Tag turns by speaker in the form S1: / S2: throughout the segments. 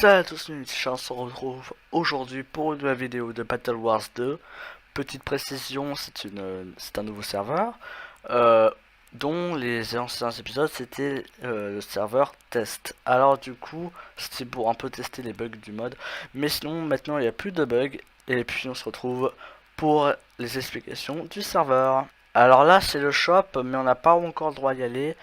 S1: Salut à tous, les on se retrouve aujourd'hui pour une nouvelle vidéo de Battle Wars 2. Petite précision, c'est un nouveau serveur euh, dont les anciens épisodes c'était le serveur test. Alors du coup, c'était pour un peu tester les bugs du mode, mais sinon maintenant il n'y a plus de bugs et puis on se retrouve pour les explications du serveur. Alors là c'est le shop, mais on n'a pas encore le droit d'y aller.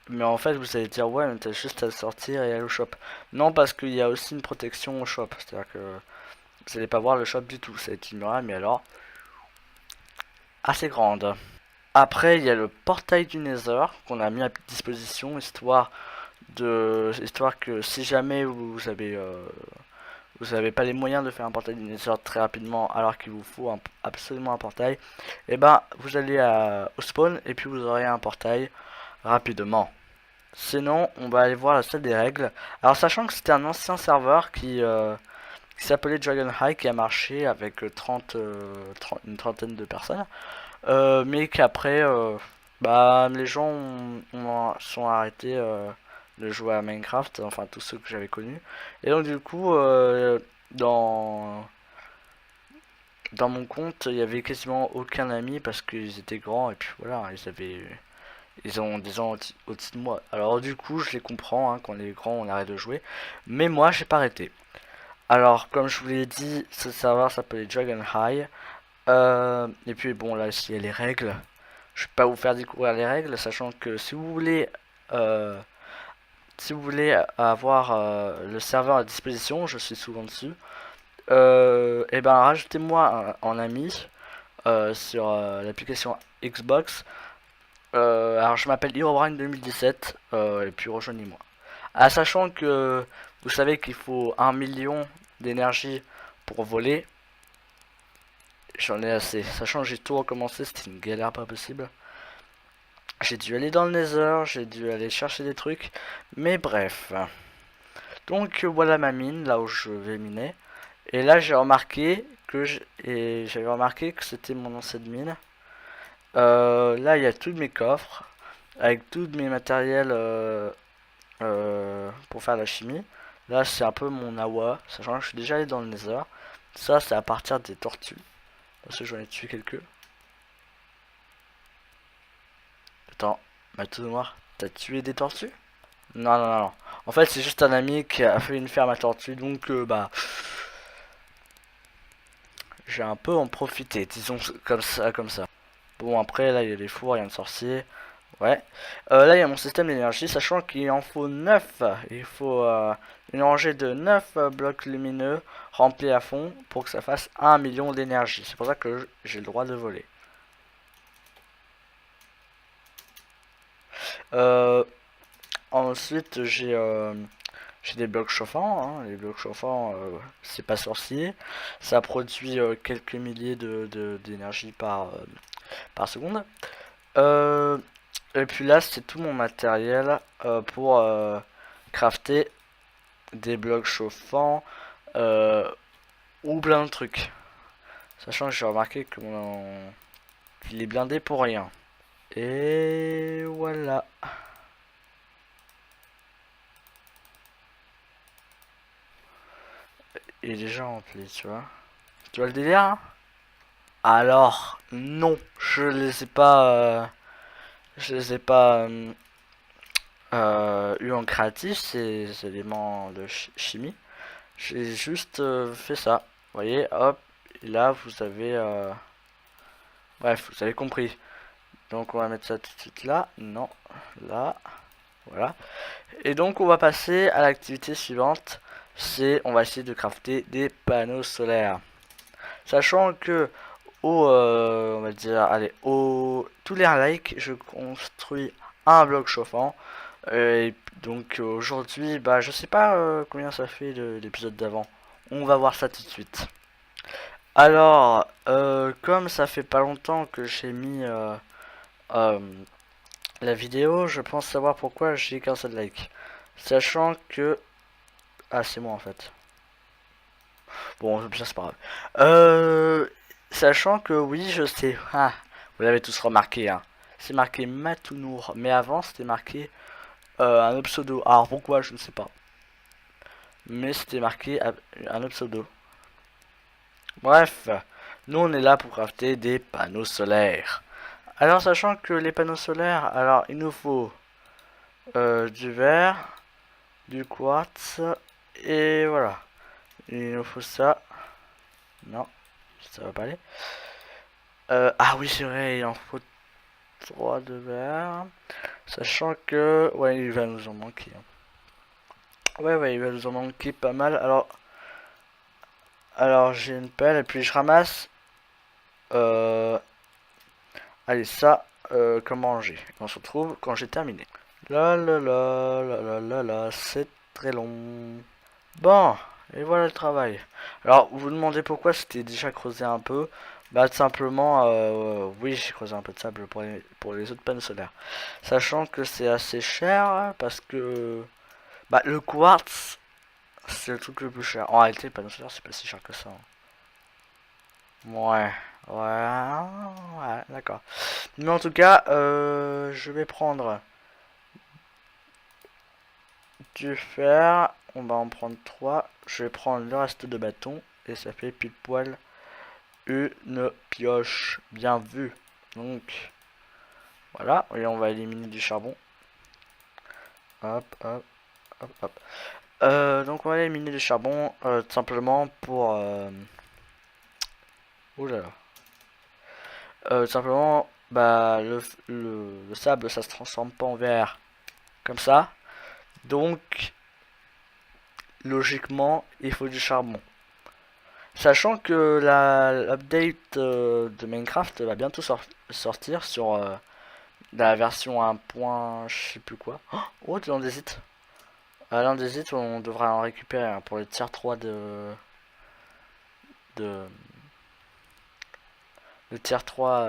S1: Mais en fait vous allez dire ouais, mais t'as juste à sortir et aller au shop. Non, parce qu'il y a aussi une protection au shop. C'est-à-dire que vous n'allez pas voir le shop du tout. Ça va être une muraille, mais alors assez grande. Après, il y a le portail du Nether qu'on a mis à disposition, histoire que si jamais vous avez pas les moyens de faire un portail du Nether très rapidement, alors qu'il vous faut absolument un portail, et ben vous allez au spawn et puis vous aurez un portail rapidement. Sinon, on va aller voir la salle des règles. Alors, sachant que c'était un ancien serveur qui s'appelait Dragon High, qui a marché avec une trentaine de personnes, mais qu'après, les gens sont arrêtés de jouer à Minecraft, enfin tous ceux que j'avais connus. Et donc du coup, dans mon compte, il y avait quasiment aucun ami parce qu'ils étaient grands et puis voilà, ils ont des ans au-dessus de moi. Alors du coup, je les comprends, hein, quand on est grand, on arrête de jouer. Mais moi, j'ai pas arrêté. Alors, comme je vous l'ai dit, ce serveur s'appelait Dragon High. Et puis bon, là, il y a les règles. Je vais pas vous faire découvrir les règles, sachant que euh, si vous voulez avoir le serveur à disposition, je suis souvent dessus. Et ben, rajoutez-moi en ami sur l'application Xbox. Alors, je m'appelle Herobrine 2017 et puis rejoignez-moi. Ah, sachant que vous savez qu'il faut 1 million d'énergie pour voler. J'en ai assez. Sachant que j'ai tout recommencé, c'était une galère pas possible. J'ai dû aller dans le Nether, j'ai dû aller chercher des trucs. Mais bref. Donc voilà ma mine, là où je vais miner. Et là j'ai remarqué que j'avais remarqué que c'était mon ancienne mine. Là il y a tous mes coffres avec tous mes matériels pour faire la chimie. Là c'est un peu mon awa, sachant que je suis déjà allé dans le Nether. Ça c'est à partir des tortues. Parce que j'en ai tué quelques. Attends, ma tout noir, t'as tué des tortues? Non, non, non, non. En fait, c'est juste un ami qui a fait une ferme à tortues, donc j'ai un peu en profité, disons comme ça, comme ça. Bon, après, là, il y a les fours, rien de sorcier. Ouais. Là, il y a mon système d'énergie, sachant qu'il en faut 9. Il faut une rangée de 9 blocs lumineux remplis à fond pour que ça fasse 1 million d'énergie. C'est pour ça que j'ai le droit de voler. Euh, Ensuite, j'ai des blocs chauffants. Hein. Les blocs chauffants, c'est pas sorcier. Ça produit quelques milliers d'énergie par seconde. Euh, et puis là, c'est tout mon matériel pour crafter des blocs chauffants ou plein de trucs. Sachant que j'ai remarqué qu'il est blindé pour rien. Et voilà. Il est déjà rempli, tu vois. Tu vois le délire, hein? Alors, non, je les ai pas eu en créatif, ces éléments de chimie. J'ai juste fait ça. Vous voyez, hop, et là vous avez, bref, vous avez compris. Donc on va mettre ça tout de suite là, non, là, voilà. Et donc on va passer à l'activité suivante, on va essayer de crafter des panneaux solaires. Sachant que on va dire, allez, tous les likes, je construis un bloc chauffant. Et donc aujourd'hui, bah je sais pas combien ça fait l'épisode d'avant. On va voir ça tout de suite. Alors, comme ça fait pas longtemps que j'ai mis euh, la vidéo, je pense savoir pourquoi j'ai qu'un seul like. Sachant que... Ah, c'est moi en fait. Bon, bien c'est pas grave. Sachant que oui, je sais. Ah, vous l'avez tous remarqué, hein. C'est marqué Matounour, mais avant c'était marqué un autre pseudo. Alors pourquoi, je ne sais pas. mais c'était marqué un autre pseudo. Bref, nous on est là pour crafter des panneaux solaires. Alors sachant que les panneaux solaires, alors il nous faut du verre, du quartz, et voilà. Il nous faut ça. Non, ça va pas aller. Ah oui c'est vrai, il en faut 3 de verre. Sachant que... Ouais, il va nous en manquer. Ouais, il va nous en manquer pas mal. Alors j'ai une pelle et puis je ramasse... Allez, ça, comme ranger. On se retrouve quand j'ai terminé. C'est très long. Bon, et voilà le travail. Alors, vous vous demandez pourquoi c'était déjà creusé un peu. Bah, tout simplement, oui, j'ai creusé un peu de sable pour les autres panneaux solaires. Sachant que c'est assez cher, parce que... Bah, le quartz, c'est le truc le plus cher. En réalité, le panneau solaire, c'est pas si cher que ça, hein. Ouais, ouais, d'accord. Mais en tout cas, je vais prendre du fer. On va en prendre 3. Je vais prendre le reste de bâton. Et ça fait pile poil une pioche. Bien vu. Donc, voilà. Et on va éliminer du charbon. Hop, hop, hop, hop. Donc, on va éliminer du charbon tout simplement pour... Ouh là là. Simplement, bah, le sable, ça se transforme pas en verre comme ça. Donc, logiquement, il faut du charbon. Sachant que l'update de Minecraft va bientôt sortir sur la version 1. Je sais plus quoi. Oh, tu l'andésite. L'andésite, on devra en récupérer hein, pour le tier 3 de le tier 3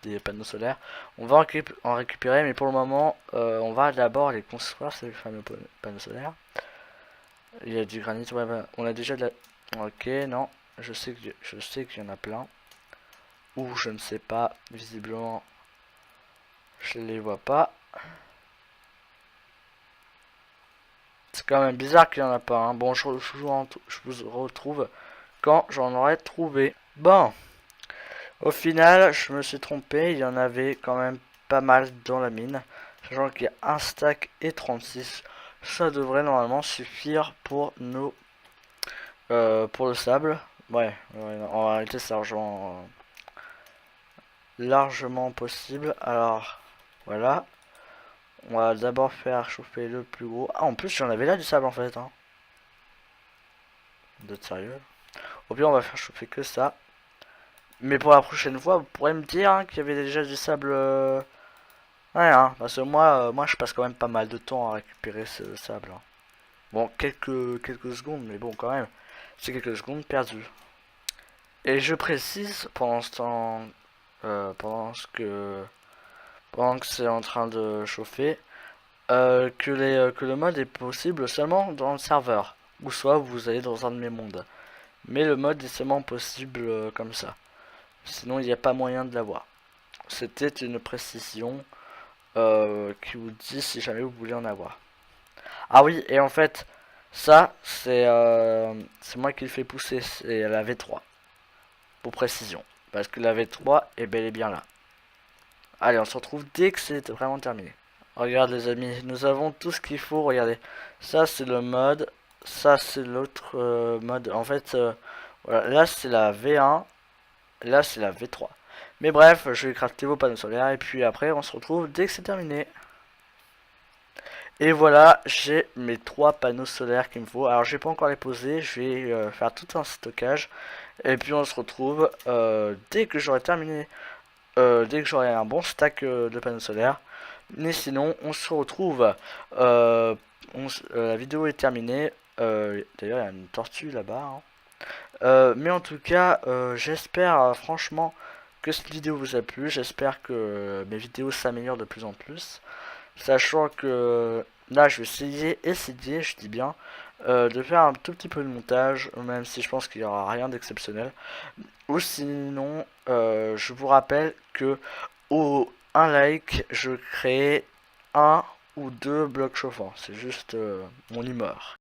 S1: des panneaux solaires. On va en récupérer, mais pour le moment, on va d'abord les construire, ces fameux panneaux solaires. Il y a du granit, ouais, bah, on a déjà de la... Ok, non, je sais qu'il y en a plein. Ou je ne sais pas, visiblement, je les vois pas. C'est quand même bizarre qu'il n'y en a pas, hein. Bon, je vous retrouve quand j'en aurai trouvé. Bon, au final, je me suis trompé, il y en avait quand même pas mal dans la mine. Sachant qu'il y a un stack et 36. Ça devrait normalement suffire pour nos... pour le sable. Ouais, en réalité c'est largement possible. Alors, voilà. On va d'abord faire chauffer le plus gros. Ah, en plus, j'en avais là du sable en fait. Hein. D'être sérieux. Au pire, on va faire chauffer que ça. Mais pour la prochaine fois, vous pourrez me dire hein, qu'il y avait déjà du sable. Ouais, hein, parce que moi, je passe quand même pas mal de temps à récupérer ce sable. Hein. Bon, quelques secondes, mais bon, quand même. C'est quelques secondes perdues. Et je précise, pendant ce temps, pendant que c'est en train de chauffer, que le mode est possible seulement dans le serveur. Ou soit vous allez dans un de mes mondes. Mais le mode est seulement possible comme ça. Sinon il n'y a pas moyen de l'avoir. C'était une précision qui vous dit si jamais vous voulez en avoir. Ah oui, et en fait, ça c'est moi qui le fais pousser, c'est la V3. Pour précision. Parce que la V3 est bel et bien là. Allez, on se retrouve dès que c'est vraiment terminé. Regarde les amis, nous avons tout ce qu'il faut, regardez. Ça c'est le mode, ça c'est l'autre mode. En fait, voilà, là c'est la V1, là c'est la V3. Mais bref, je vais crafter vos panneaux solaires et puis après on se retrouve dès que c'est terminé. Et voilà, j'ai mes 3 panneaux solaires qu'il me faut. Alors je vais pas encore les poser, je vais faire tout un stockage. Et puis on se retrouve dès que j'aurai terminé, dès que j'aurai un bon stack de panneaux solaires. Mais sinon, on se retrouve. La vidéo est terminée. D'ailleurs, il y a une tortue là-bas. Hein. Mais en tout cas, j'espère franchement que cette vidéo vous a plu. J'espère que mes vidéos s'améliorent de plus en plus. Sachant que là, je vais essayer, je dis bien, de faire un tout petit peu de montage, même si je pense qu'il n'y aura rien d'exceptionnel. Ou sinon, je vous rappelle que au un like, je crée un ou deux blocs chauffants. C'est juste mon humeur.